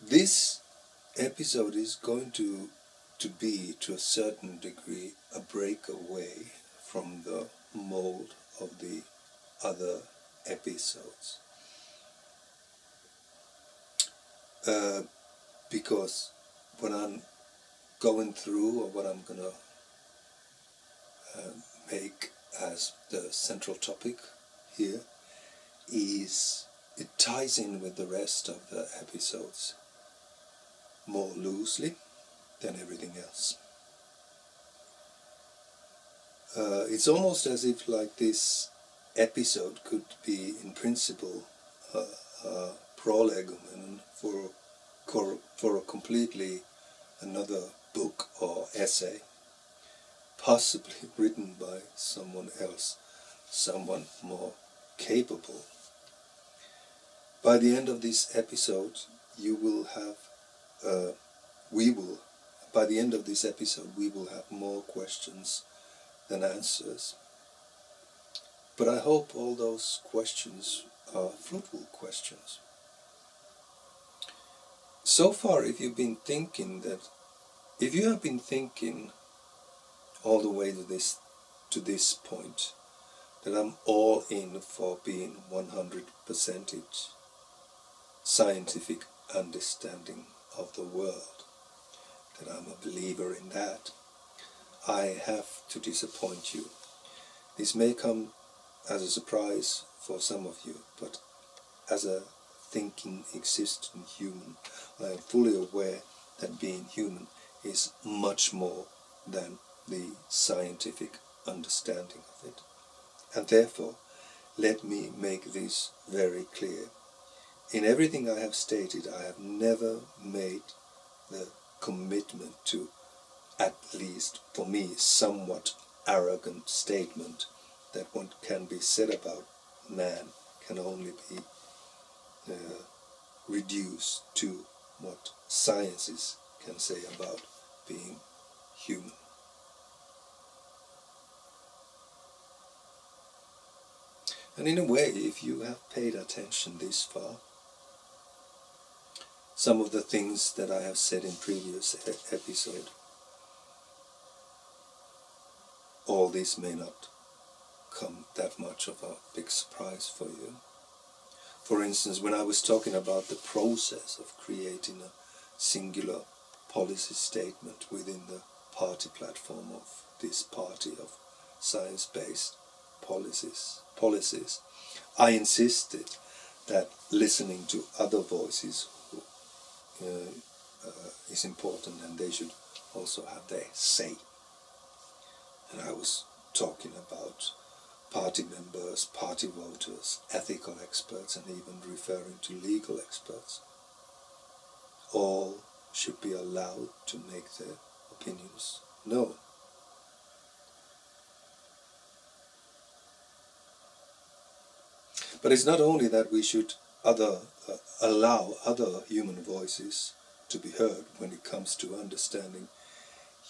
This episode is going to be, to a certain degree, a breakaway from the mold of the other episodes. Because what I'm going through, or what I'm going to make as the central topic here, it ties in with the rest of the episodes more loosely than everything else. It's almost as if like this episode could be, in principle, a prolegomena for a completely another book or essay, possibly written by someone else, someone more capable. By the end of this episode, by the end of this episode, we will have more questions than answers. But I hope all those questions are fruitful questions. So far, if you have been thinking all the way to this point, that I'm all in for being 100% scientific understanding of the world, that I'm a believer in that, I have to disappoint you. This may come as a surprise for some of you, but as a thinking, existing human, I am fully aware that being human is much more than the scientific understanding of it. And therefore, let me make this very clear. In everything I have stated, I have never made the commitment to, at least for me, somewhat arrogant statement that what can be said about man can only be reduced to what sciences can say about being human. And in a way, if you have paid attention this far, some of the things that I have said in previous episode, all this may not come that much of a big surprise for you. For instance, when I was talking about the process of creating a singular policy statement within the party platform of this party of science-based policies, I insisted that listening to other voices is important, and they should also have their say. And I was talking about party members, party voters, ethical experts, and even referring to legal experts. All should be allowed to make their opinions known. But it's not only that we should allow other human voices to be heard when it comes to understanding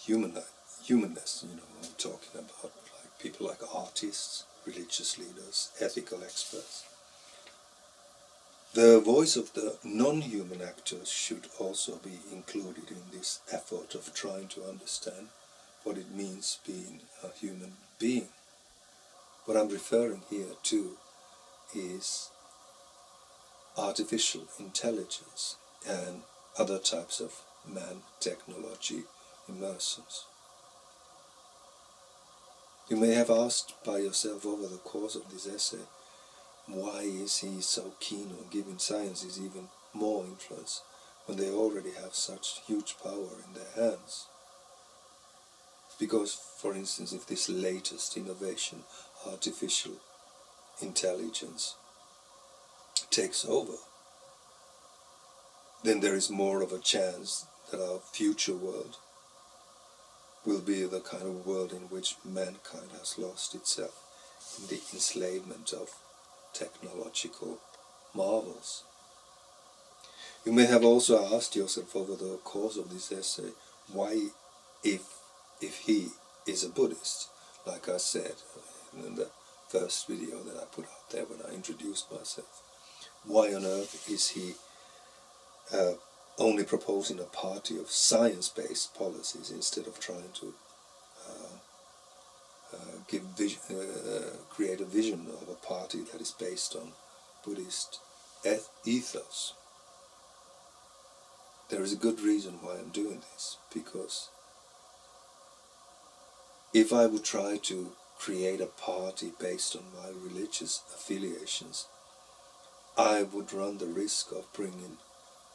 humanness. I'm talking about like people like artists, religious leaders, ethical experts. The voice of the non-human actors should also be included in this effort of trying to understand what it means being a human being. What I'm referring here to is artificial intelligence and other types of man-technology immersions. You may have asked by yourself over the course of this essay, why is he so keen on giving sciences even more influence when they already have such huge power in their hands? Because, for instance, if this latest innovation, artificial intelligence, takes over, then there is more of a chance that our future world will be the kind of world in which mankind has lost itself in the enslavement of technological marvels. You may have also asked yourself over the course of this essay, why, if he is a Buddhist, like I said in the first video that I put out there when I introduced myself, why on earth is he only proposing a party of science-based policies instead of trying to create a vision of a party that is based on Buddhist ethos. There is a good reason why I'm doing this, because if I would try to create a party based on my religious affiliations, I would run the risk of bringing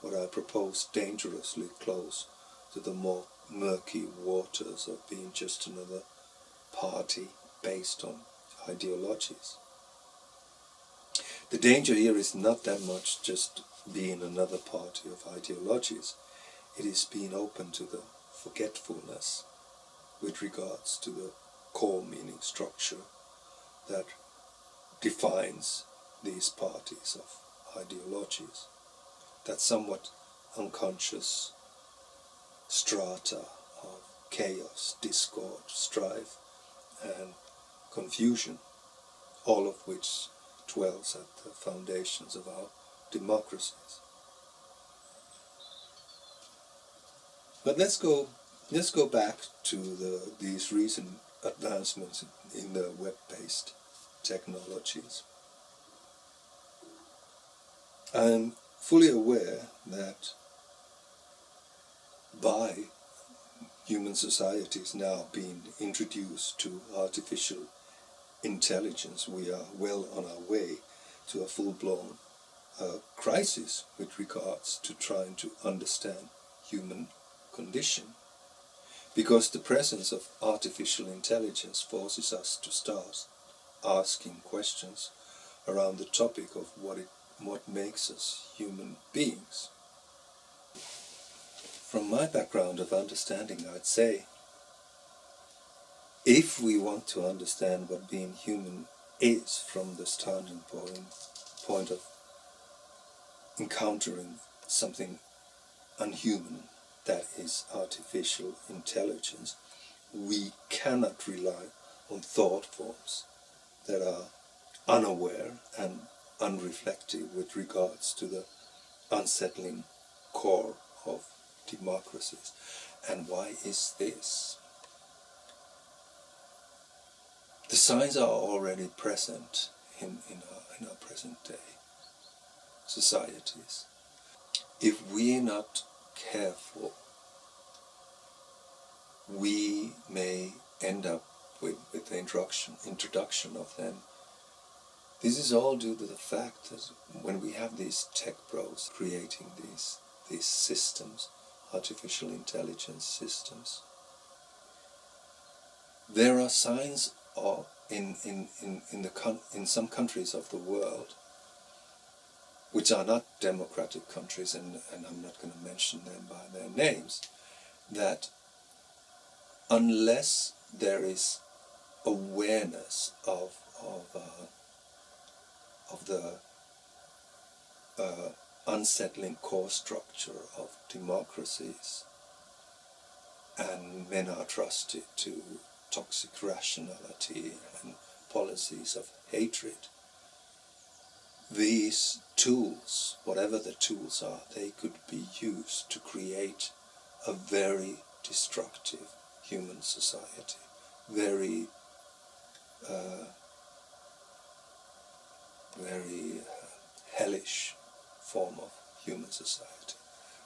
what I propose dangerously close to the more murky waters of being just another party based on ideologies. The danger here is not that much just being another party of ideologies. It is being open to the forgetfulness with regards to the core meaning structure that defines these parties of ideologies. That somewhat unconscious strata of chaos, discord, strife and confusion, all of which dwells at the foundations of our democracies. But let's go back to these recent advancements in the web-based technologies. I'm fully aware that by human societies now being introduced to artificial intelligence, we are well on our way to a full-blown crisis with regards to trying to understand human condition. Because the presence of artificial intelligence forces us to start asking questions around the topic of what makes us human beings. From my background of understanding, I'd say, if we want to understand what being human is from the starting point of encountering something unhuman, that is artificial intelligence, we cannot rely on thought forms that are unaware and unreflective with regards to the unsettling core of democracies. And why is this? The signs are already present in our present day societies. If we're not careful, we may end up with the introduction of them. This is all due to the fact that when we have these tech bros creating these systems, artificial intelligence systems, there are signs of in some countries of the world, which are not democratic countries, and I'm not going to mention them by their names, that unless there is awareness of the unsettling core structure of democracies, and men are trusted to toxic rationality and policies of hatred, these tools, whatever the tools are, they could be used to create a very destructive human society, very hellish form of human society.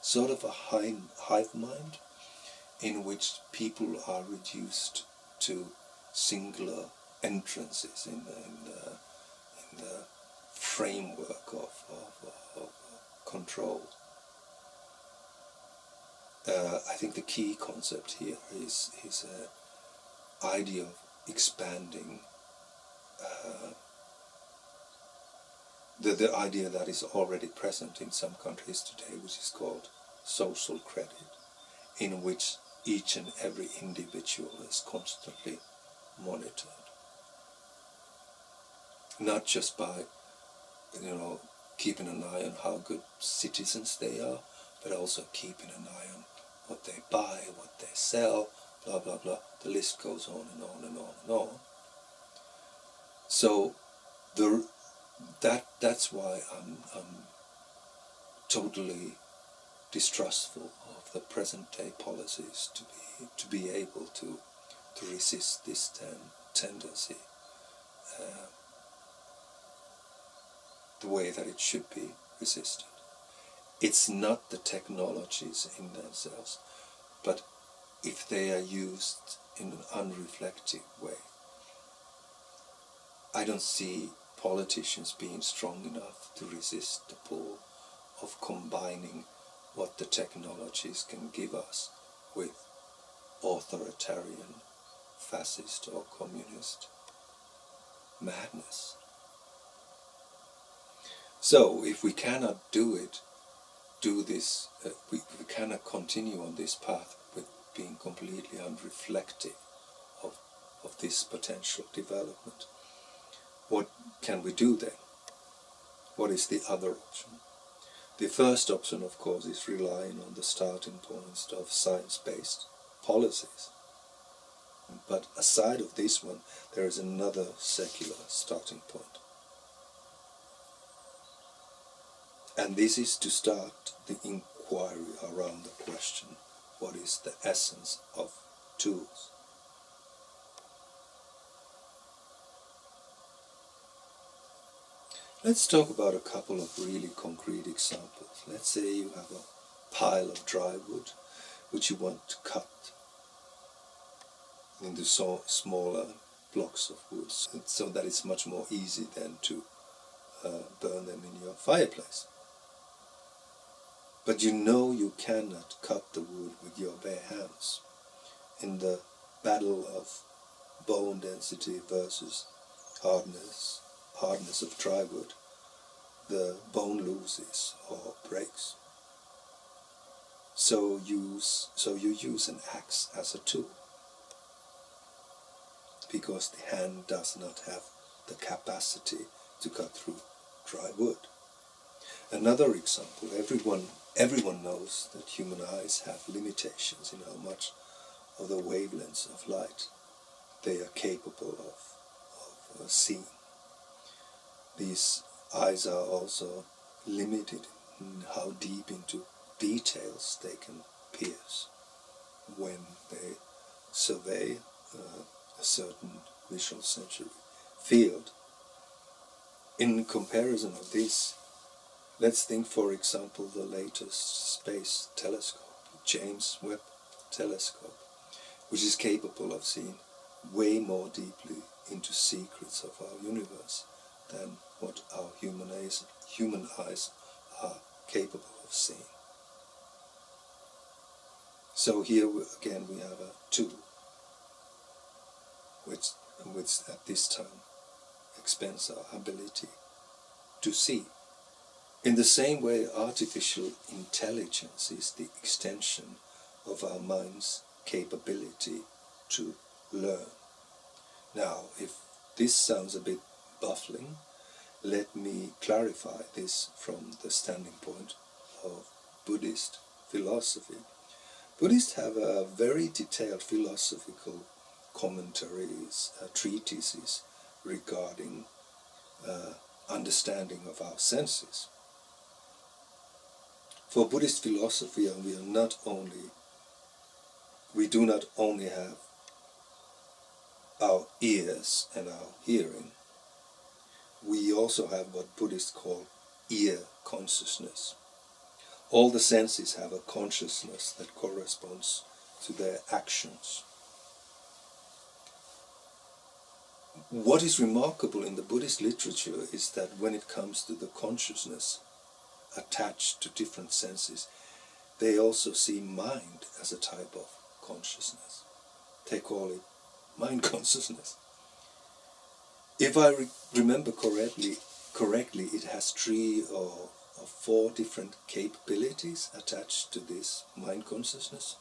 Sort of a hive mind in which people are reduced to singular entrances in the framework of control. I think the key concept here is an idea of expanding the idea that is already present in some countries today, which is called social credit, in which each and every individual is constantly monitored. Not just by, keeping an eye on how good citizens they are, but also keeping an eye on what they buy, what they sell, blah, blah, blah. The list goes on and on and on and on. So that's why I'm totally distrustful of the present day policies to be able to resist this tendency the way that it should be resisted. It's not the technologies in themselves, but if they are used in an unreflective way. I don't see politicians being strong enough to resist the pull of combining what the technologies can give us with authoritarian, fascist or communist madness. So if we cannot do this, we cannot continue on this path with being completely unreflective of this potential development. What can we do then? What is the other option? The first option, of course, is relying on the starting points of science-based policies. But aside of this one, there is another secular starting point. And this is to start the inquiry around the question, what is the essence of tools? Let's talk about a couple of really concrete examples. Let's say you have a pile of dry wood which you want to cut into smaller blocks of wood so that it's much more easy then to burn them in your fireplace. But you know you cannot cut the wood with your bare hands. In the battle of bone density versus hardness of dry wood, the bone loses or breaks. So you use an axe as a tool, because the hand does not have the capacity to cut through dry wood. Another example, everyone knows that human eyes have limitations in how much of the wavelengths of light they are capable of seeing. These eyes are also limited in how deep into details they can pierce when they survey a certain visual sensory field. In comparison of this, let's think, for example, the latest space telescope, James Webb Telescope, which is capable of seeing way more deeply into secrets of our universe than what our human eyes are capable of seeing. So here again we have a tool which at this time expands our ability to see. In the same way, artificial intelligence is the extension of our mind's capability to learn. Now, if this sounds a bit baffling, let me clarify this from the standing point of Buddhist philosophy. Buddhists have a very detailed philosophical commentaries, treatises regarding understanding of our senses. For Buddhist philosophy, we do not only have our ears and our hearing, we also have what Buddhists call ear consciousness. All the senses have a consciousness that corresponds to their actions. What is remarkable in the Buddhist literature is that when it comes to the consciousness attached to different senses, they also see mind as a type of consciousness. They call it mind consciousness. If I remember correctly, it has 3 or 4 different capabilities attached to this mind consciousness.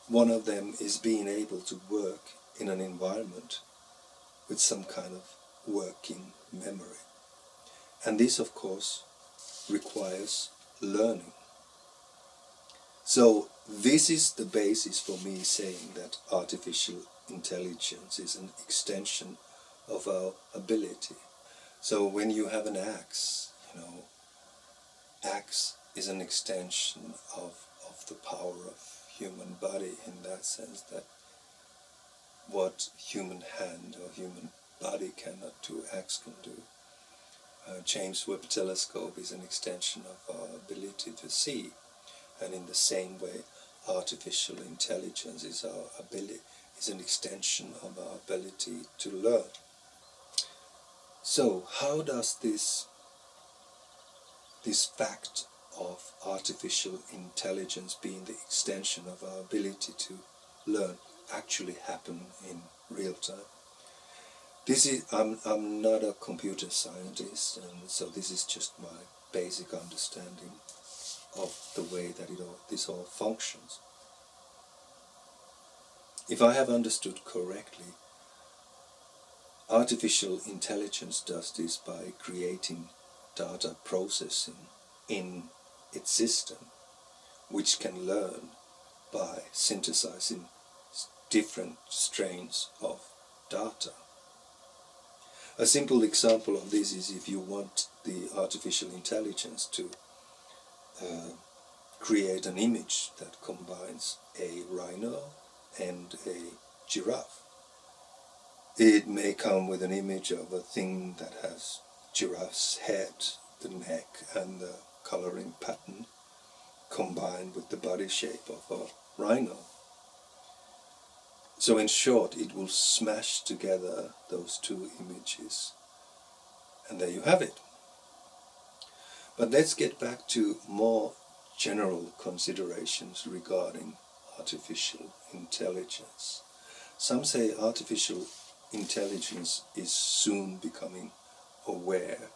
One of them is being able to work in an environment with some kind of working memory. And this, of course, requires learning. So this is the basis for me saying that artificial intelligence is an extension of our ability. So when you have an axe, axe is an extension of the power of human body, in that sense that what human hand or human body cannot do, axe can do. James Webb Telescope is an extension of our ability to see, and in the same way artificial intelligence is an extension of our ability to learn. So how does this fact of artificial intelligence being the extension of our ability to learn actually happen in real time? I'm not a computer scientist, and so this is just my basic understanding of the way that this all functions. If I have understood correctly, artificial intelligence does this by creating data processing in its system, which can learn by synthesizing different strains of data. A simple example of this is if you want the artificial intelligence to create an image that combines a rhino and a giraffe. It may come with an image of a thing that has giraffe's head, the neck and the coloring pattern combined with the body shape of a rhino. So in short, it will smash together those two images, and there you have it. But let's get back to more general considerations regarding artificial intelligence. Some say artificial intelligence is soon becoming aware,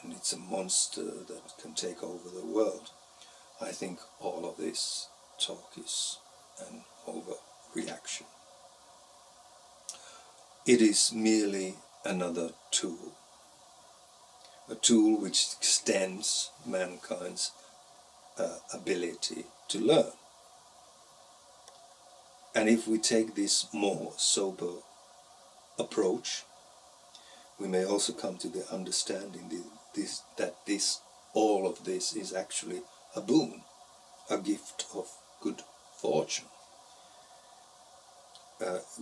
and it's a monster that can take over the world. I think all of this talk is an overreaction. It is merely another tool, a tool which extends mankind's ability to learn. And if we take this more sober approach, we may also come to the understanding that all of this is actually a boon, a gift of good fortune,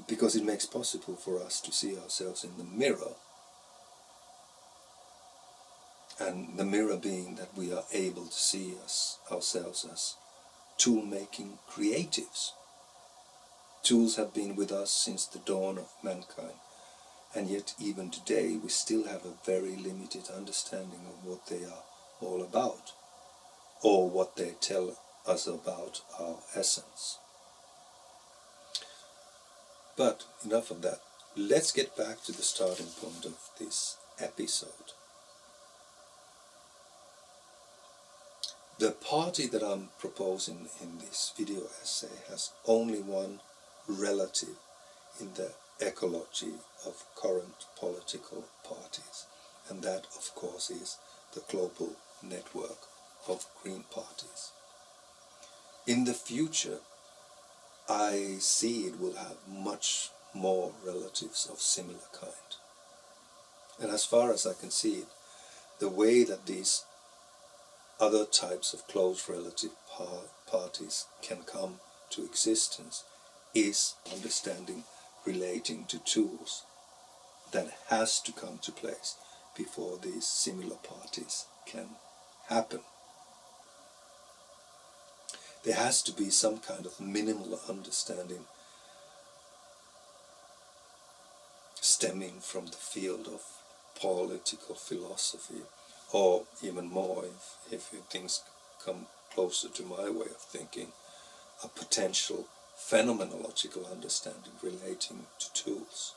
because it makes possible for us to see ourselves in the mirror, and the mirror being that we are able to see ourselves as tool-making creatives. Tools have been with us since the dawn of mankind, and yet even today we still have a very limited understanding of what they are all about, or what they tell us about our essence. But enough of that. Let's get back to the starting point of this episode. The party that I'm proposing in this video essay has only one relative in the ecology of current political parties, and that of course is the global network of green parties. In the future, I see it will have much more relatives of similar kind. And as far as I can see it, the way that these other types of close relative parties can come to existence is understanding relating to tools that has to come to place before these similar parties can happen. There has to be some kind of minimal understanding stemming from the field of political philosophy, or even more, if things come closer to my way of thinking, a potential phenomenological understanding relating to tools.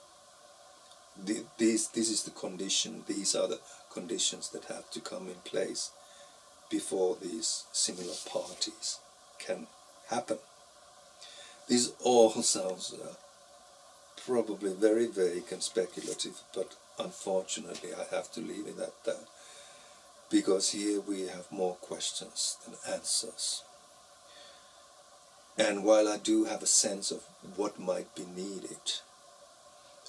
This is the condition, these are the conditions that have to come in place before these similar parties can happen. This all sounds probably very vague and speculative, but unfortunately I have to leave it at that, because here we have more questions than answers. And while I do have a sense of what might be needed,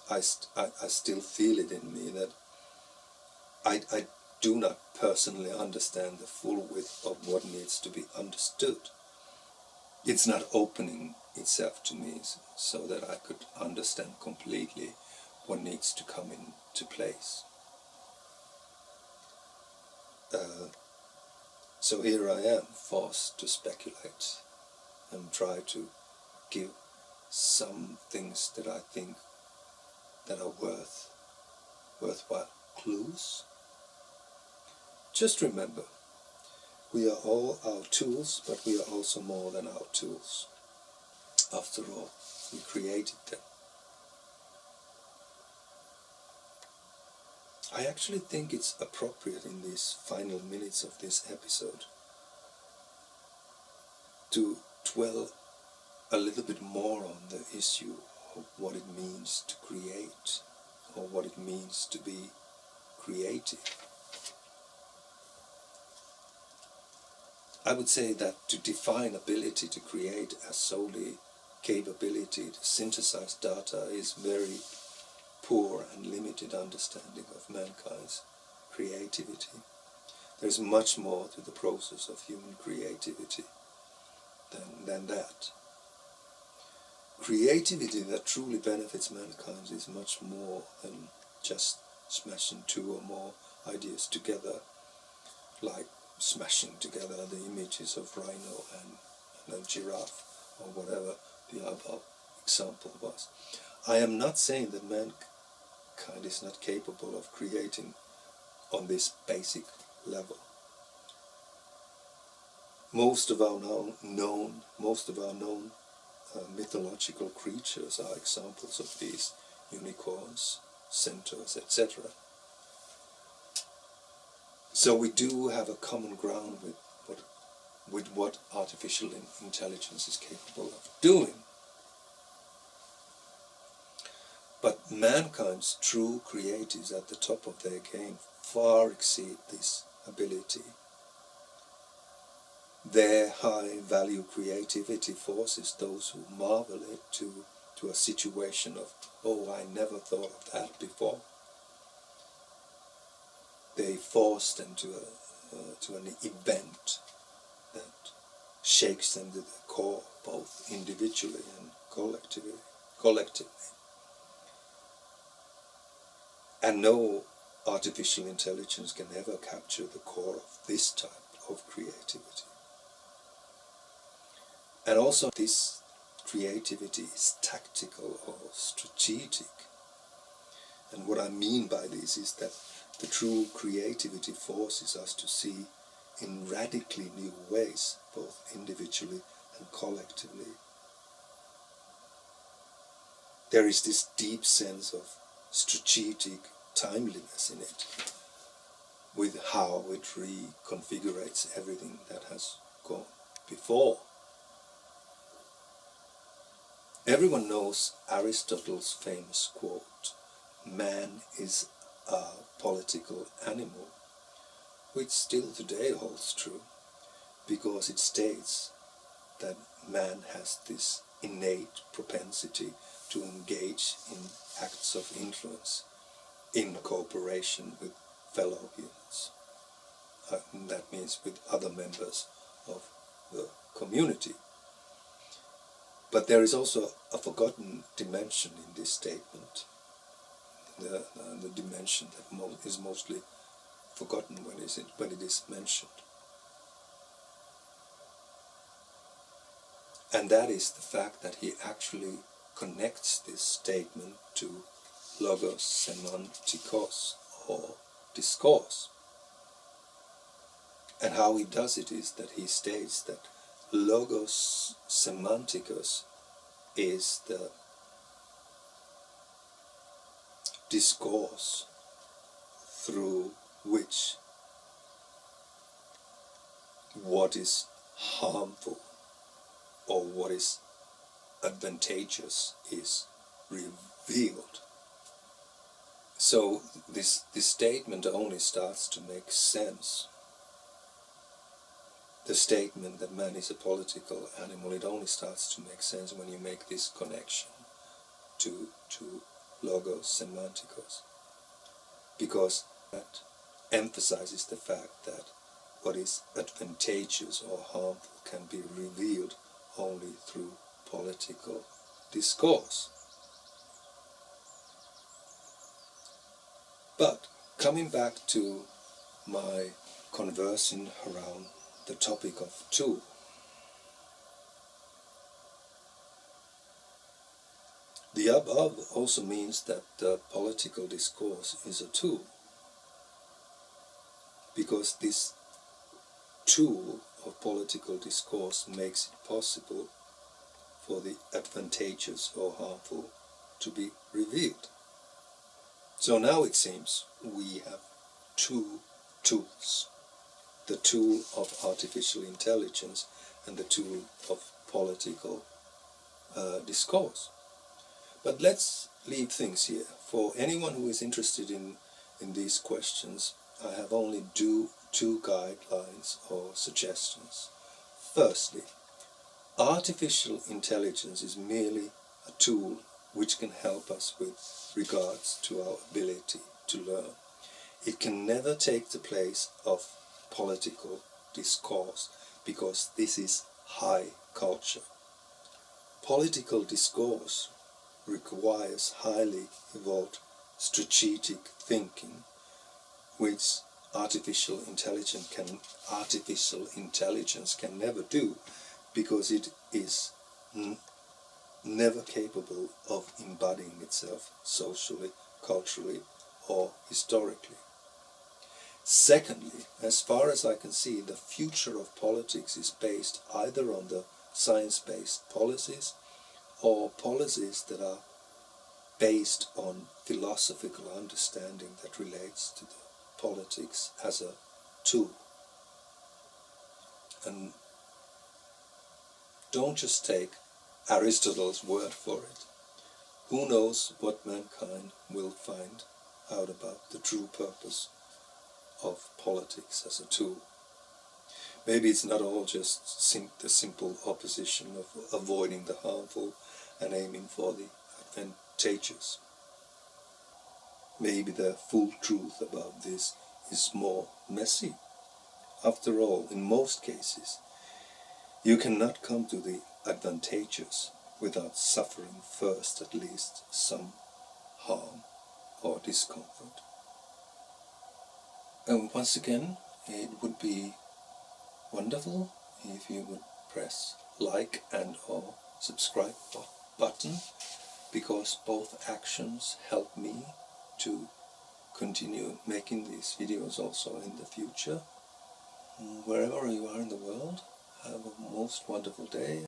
I still feel it in me that I do not personally understand the full width of what needs to be understood. It's not opening itself to me so that I could understand completely what needs to come into place. So here I am, forced to speculate and try to give some things that I think that are worthwhile clues. Just remember, we are all our tools, but we are also more than our tools. After all, we created them. I actually think it's appropriate in these final minutes of this episode to dwell a little bit more on the issue of what it means to create, or what it means to be creative. I would say that to define ability to create as solely capability to synthesize data is very poor and limited understanding of mankind's creativity. There's much more to the process of human creativity than that. Creativity that truly benefits mankind is much more than just smashing two or more ideas together, like smashing together the images of rhino and a giraffe, or whatever the other example was. I am not saying that mankind is not capable of creating on this basic level. Most of our known mythological creatures are examples of these: unicorns, centaurs, etc. So we do have a common ground with what artificial intelligence is capable of doing. But mankind's true creatives at the top of their game far exceed this ability. Their high-value creativity forces those who marvel it to a situation of, oh, I never thought of that before. They force them to an event that shakes them to the core, both individually and collectively. And no artificial intelligence can ever capture the core of this type of creativity. And also, this creativity is tactical or strategic. And what I mean by this is that the true creativity forces us to see in radically new ways, both individually and collectively. There is this deep sense of strategic timeliness in it, with how it reconfigurates everything that has gone before. Everyone knows Aristotle's famous quote, "Man is a political animal," which still today holds true, because it states that man has this innate propensity to engage in acts of influence in cooperation with fellow humans. That means with other members of the community. But there is also a forgotten dimension in this statement, the dimension that is mostly forgotten when it is mentioned. And that is the fact that he actually connects this statement to logos semantikos, or discourse. And how he does it is that he states that logos semantikos is the discourse through which what is harmful or what is advantageous is revealed. So this statement only starts to make sense. The statement that man is a political animal, it only starts to make sense when you make this connection to logos semantikos. Because that emphasizes the fact that what is advantageous or harmful can be revealed only through political discourse. But coming back to my conversing around the topic of tool, the above also means that the political discourse is a tool, because this tool of political discourse makes it possible for the advantageous or harmful to be revealed. So now it seems we have two tools: the tool of artificial intelligence and the tool of political discourse. But let's leave things here. For anyone who is interested in these questions, I have only two guidelines or suggestions. Firstly, artificial intelligence is merely a tool which can help us with regards to our ability to learn. It can never take the place of political discourse, because this is high culture. Political discourse requires highly evolved strategic thinking, which artificial intelligence can never do, because it is never capable of embodying itself socially, culturally, or historically. Secondly, as far as I can see, the future of politics is based either on the science-based policies or policies that are based on philosophical understanding that relates to the politics as a tool. And don't just take Aristotle's word for it. Who knows what mankind will find out about the true purpose of politics as a tool. Maybe it's not all just the simple opposition of avoiding the harmful and aiming for the advantageous. Maybe the full truth about this is more messy. After all, in most cases, you cannot come to the advantageous without suffering first at least some harm or discomfort. And once again, it would be wonderful if you would press like and or subscribe button, because both actions help me to continue making these videos also in the future. Wherever you are in the world, have a most wonderful day.